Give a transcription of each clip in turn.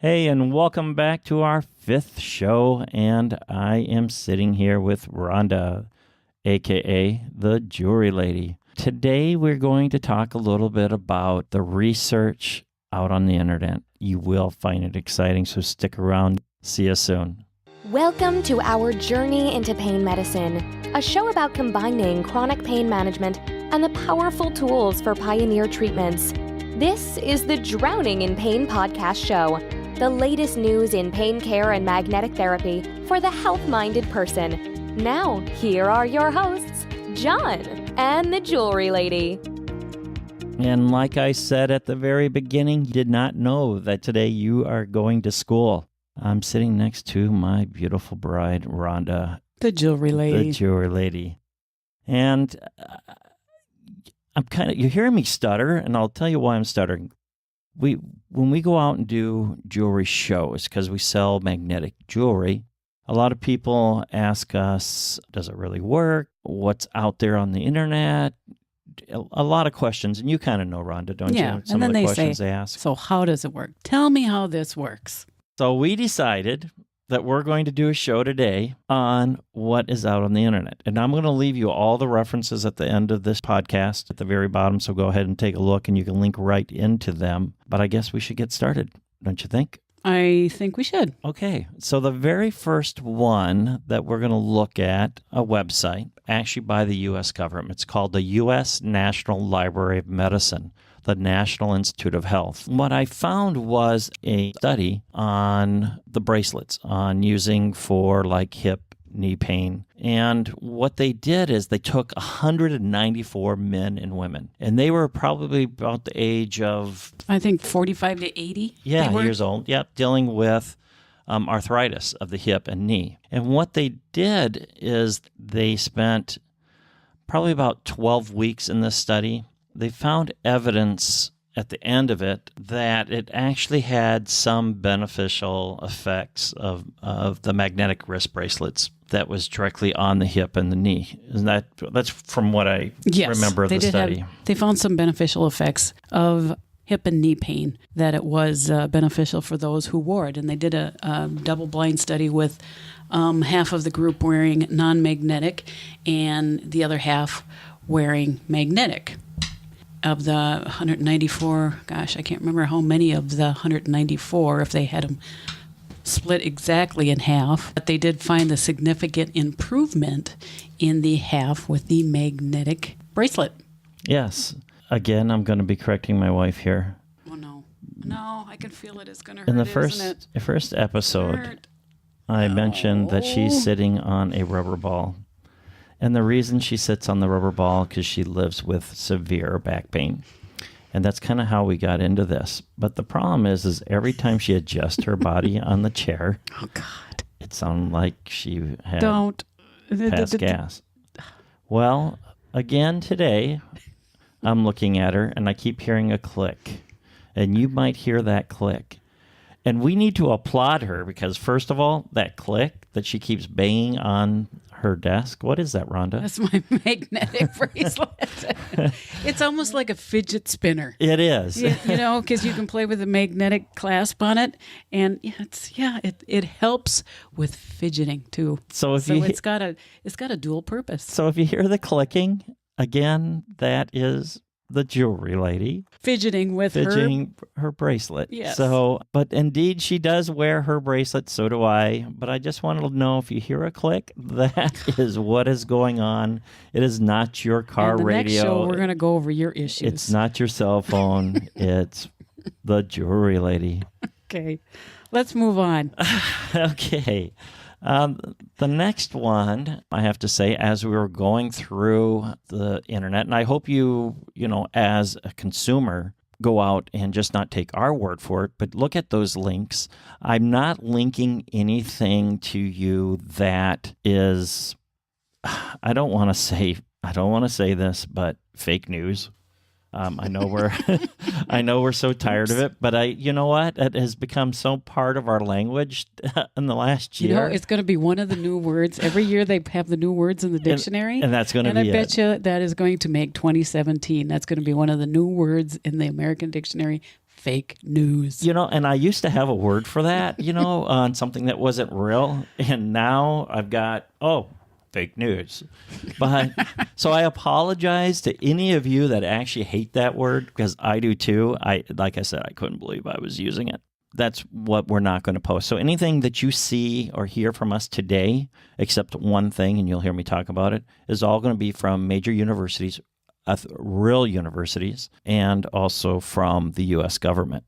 Hey, and welcome back to our fifth show, and I am sitting here with Rhonda, A.K.A. The Jewelry Lady. Today, we're going to talk a little bit about the research out on the internet. You will find it exciting, so stick around. See you soon. Welcome to our journey into pain medicine, a show about combining chronic pain management and the powerful tools for pioneer treatments. This is the Drowning in Pain podcast show, the latest news in pain care and magnetic therapy for the health-minded person. Now, here are your hosts, John and the Jewelry Lady. And like I said at the very beginning, you did not know that today you are going to school. I'm sitting next to my beautiful bride, Rhonda. The Jewelry Lady. The Jewelry Lady. And you're hearing me stutter, and I'll tell you why I'm stuttering. When we go out and do jewelry shows, because we sell magnetic jewelry, a lot of people ask us, does it really work? What's out there on the internet? A lot of questions, and you kind of know, Rhonda, don't you? Yeah, and then they say, they ask. So how does it work? Tell me how this works. So we decided that we're going to do a show today on what is out on the internet. And I'm going to leave you all the references at the end of this podcast at the very bottom. So go ahead and take a look and you can link right into them. But I guess we should get started, don't you think? I think we should. Okay. So the very first one that we're going to look at, a website actually by the U.S. government. It's called the U.S. National Library of Medicine, the National Institute of Health. What I found was a study on the bracelets, on using for like hip, knee pain. And what they did is they took 194 men and women, and they were probably about the age of, I think 45 to 80 years old. Yep, dealing with arthritis of the hip and knee. And what they did is they spent probably about 12 weeks in this study. They found evidence at the end of it that it actually had some beneficial effects of the magnetic wrist bracelets that was directly on the hip and the knee. Isn't that's from what I remember of the study. They found some beneficial effects of hip and knee pain, that it was beneficial for those who wore it. And they did a double-blind study with half of the group wearing non-magnetic and the other half wearing magnetic. Of the 194, gosh, I can't remember how many of the 194, if they had them split exactly in half, but they did find a significant improvement in the half with the magnetic bracelet. Yes. Again, I'm going to be correcting my wife here. Oh, no. No, I can feel it. It's going to hurt, in the first episode, I mentioned that she's sitting on a rubber ball. And the reason she sits on the rubber ball because she lives with severe back pain. And that's kind of how we got into this. But the problem is every time she adjusts her body on the chair, oh God, it sounded like she had passed gas. Well, again today, I'm looking at her and I keep hearing a click. And you might hear that click. And we need to applaud her because, first of all, that click that she keeps banging on her desk. What is that, Rhonda? That's my magnetic bracelet. It's almost like a fidget spinner. It is. You know, because you can play with a magnetic clasp on it, and it helps with fidgeting too. It's got a dual purpose. So if you hear the clicking, again, that is the Jewelry Lady fidgeting her bracelet. Yes. So, but indeed, she does wear her bracelet. So do I. But I just wanted to know if you hear a click, that is what is going on. It is not your car and the radio. Next show, we're going to go over your issues. It's not your cell phone. It's the Jewelry Lady. Okay, let's move on. Okay. The next one, I have to say, as we were going through the internet, and I hope you as a consumer, go out and just not take our word for it, but look at those links. I'm not linking anything to you that is, I don't want to say this, but fake news. I know we're so tired of it, but you know what? It has become so part of our language in the last year. It's going to be one of the new words. Every year they have the new words in the dictionary. And that's going to be And I bet you that is going to make 2017. That's going to be one of the new words in the American dictionary, fake news. And I used to have a word for that, on something that wasn't real. And now I've got, fake news. But so I apologize to any of you that actually hate that word, because I do too. Like I said, I couldn't believe I was using it. That's what we're not going to post. So anything that you see or hear from us today, except one thing, and you'll hear me talk about it, is all going to be from major universities, real universities, and also from the U.S. government.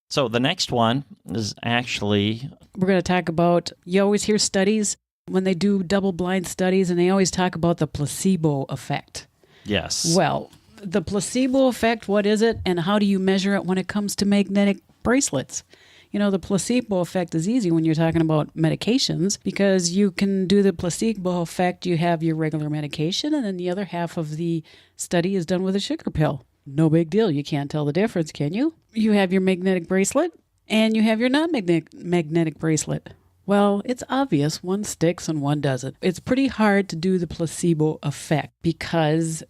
So the next one is actually... We're going to talk about, you always hear studies when they do double-blind studies, and they always talk about the placebo effect. Yes. Well, the placebo effect, what is it, and how do you measure it when it comes to magnetic bracelets? The placebo effect is easy when you're talking about medications, because you can do the placebo effect. You have your regular medication, and then the other half of the study is done with a sugar pill. No big deal. You can't tell the difference, can you? You have your magnetic bracelet, and you have your non-magnetic bracelet. Well, it's obvious. One sticks and one doesn't. It's pretty hard to do the placebo effect because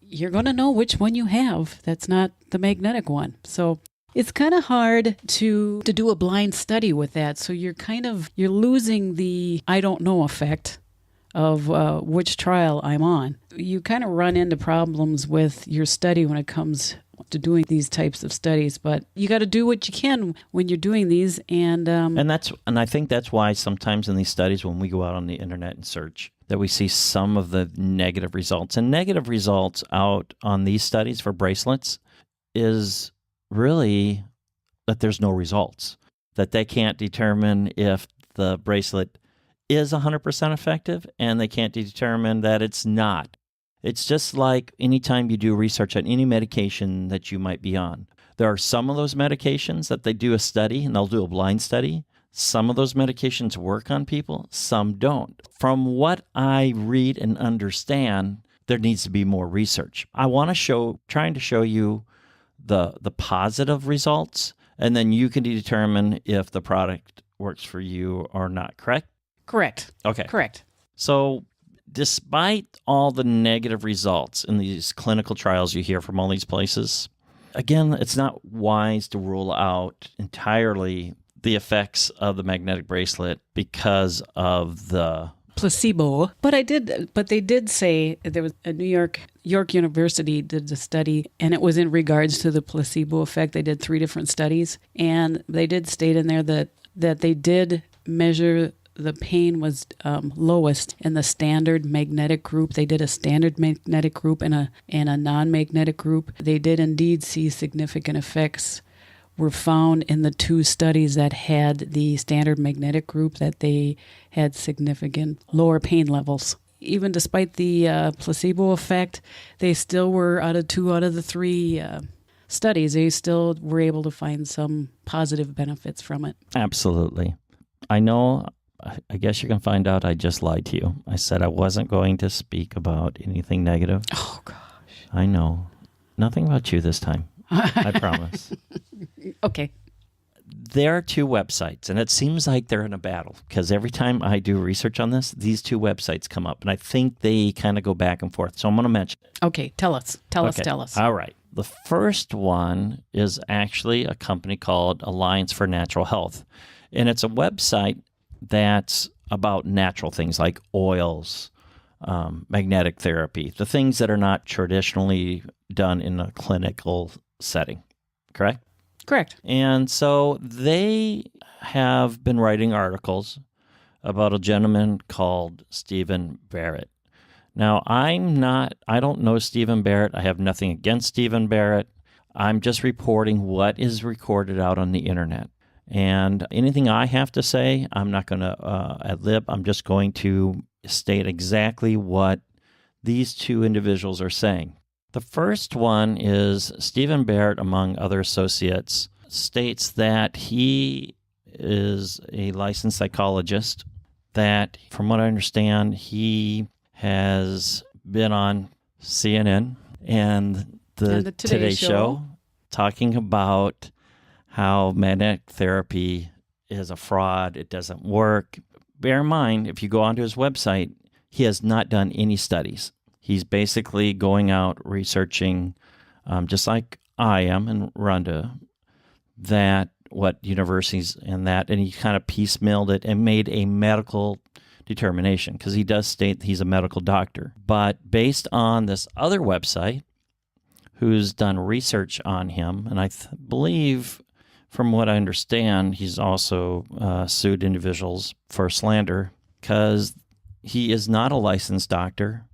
you're going to know which one you have that's not the magnetic one. So it's kind of hard to do a blind study with that. So you're losing the I don't know effect of which trial I'm on. You kind of run into problems with your study when it comes to doing these types of studies, but you got to do what you can when you're doing these, and I think that's why sometimes in these studies, when we go out on the internet and search, that we see some of the negative results. And negative results out on these studies for bracelets is really that there's no results, that they can't determine if the bracelet is 100% effective, and they can't determine that it's not. It's just like anytime you do research on any medication that you might be on. There are some of those medications that they do a study, and they'll do a blind study. Some of those medications work on people, some don't. From what I read and understand, there needs to be more research. I want to trying to show you the positive results, and then you can determine if the product works for you or not, correct? Correct. Okay. Correct. So despite all the negative results in these clinical trials you hear from all these places, again, it's not wise to rule out entirely the effects of the magnetic bracelet because of the placebo. But they did say there was a York University did a study, and it was in regards to the placebo effect. They did 3 different studies, and they did state in there that they did measure the pain was lowest in the standard magnetic group. They did a standard magnetic group and a non-magnetic group. They did indeed see significant effects were found in the 2 studies that had the standard magnetic group, that they had significant lower pain levels. Even despite the placebo effect, they still were out of the 3 studies, they still were able to find some positive benefits from it. Absolutely. I know. I guess you can find out I just lied to you. I said I wasn't going to speak about anything negative. Oh, gosh. I know. Nothing about you this time. I promise. Okay. There are 2 websites, and it seems like they're in a battle, because every time I do research on this, these 2 websites come up, and I think they kind of go back and forth. So I'm going to mention it. Okay. Tell us. Tell us. All right. The first one is actually a company called Alliance for Natural Health, and it's a website that's about natural things like oils, magnetic therapy, the things that are not traditionally done in a clinical setting, correct? Correct. And so they have been writing articles about a gentleman called Stephen Barrett. Now, I don't know Stephen Barrett. I have nothing against Stephen Barrett. I'm just reporting what is recorded out on the internet. And anything I have to say, I'm not going to ad-lib. I'm just going to state exactly what these 2 individuals are saying. The first one is Stephen Barrett, among other associates, states that he is a licensed psychologist, that, from what I understand, he has been on CNN and the Today Show talking about how magnetic therapy is a fraud, it doesn't work. Bear in mind, if you go onto his website, he has not done any studies. He's basically going out researching, just like I am and Rhonda, that what universities and that, and he kind of piecemealed it and made a medical determination, because he does state he's a medical doctor. But based on this other website who's done research on him, and I believe, from what I understand, he's also sued individuals for slander because he is not a licensed doctor.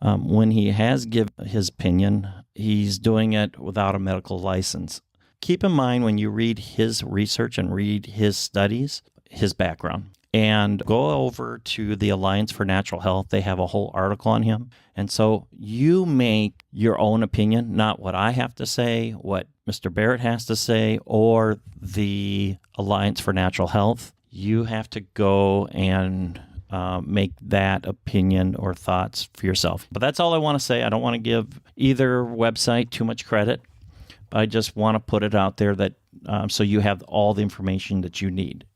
When he has given his opinion, he's doing it without a medical license. Keep in mind when you read his research and read his studies, his background, and go over to the Alliance for Natural Health. They have a whole article on him. And so you make your own opinion, not what I have to say, what Mr. Barrett has to say, or the Alliance for Natural Health. You have to go and make that opinion or thoughts for yourself. But that's all I want to say. I don't want to give either website too much credit. I just want to put it out there that so you have all the information that you need.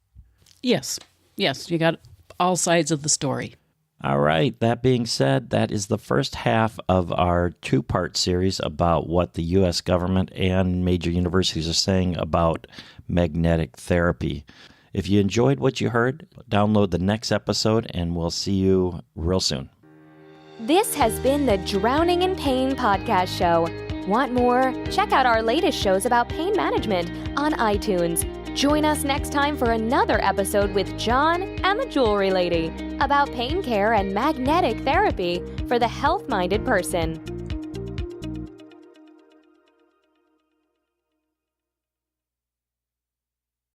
Yes, you got all sides of the story. All right. That being said, that is the first half of our two-part series about what the U.S. government and major universities are saying about magnetic therapy. If you enjoyed what you heard, download the next episode, and we'll see you real soon. This has been the Drowning in Pain podcast show. Want more? Check out our latest shows about pain management on iTunes. Join us next time for another episode with John and the Jewelry Lady about pain care and magnetic therapy for the health-minded person.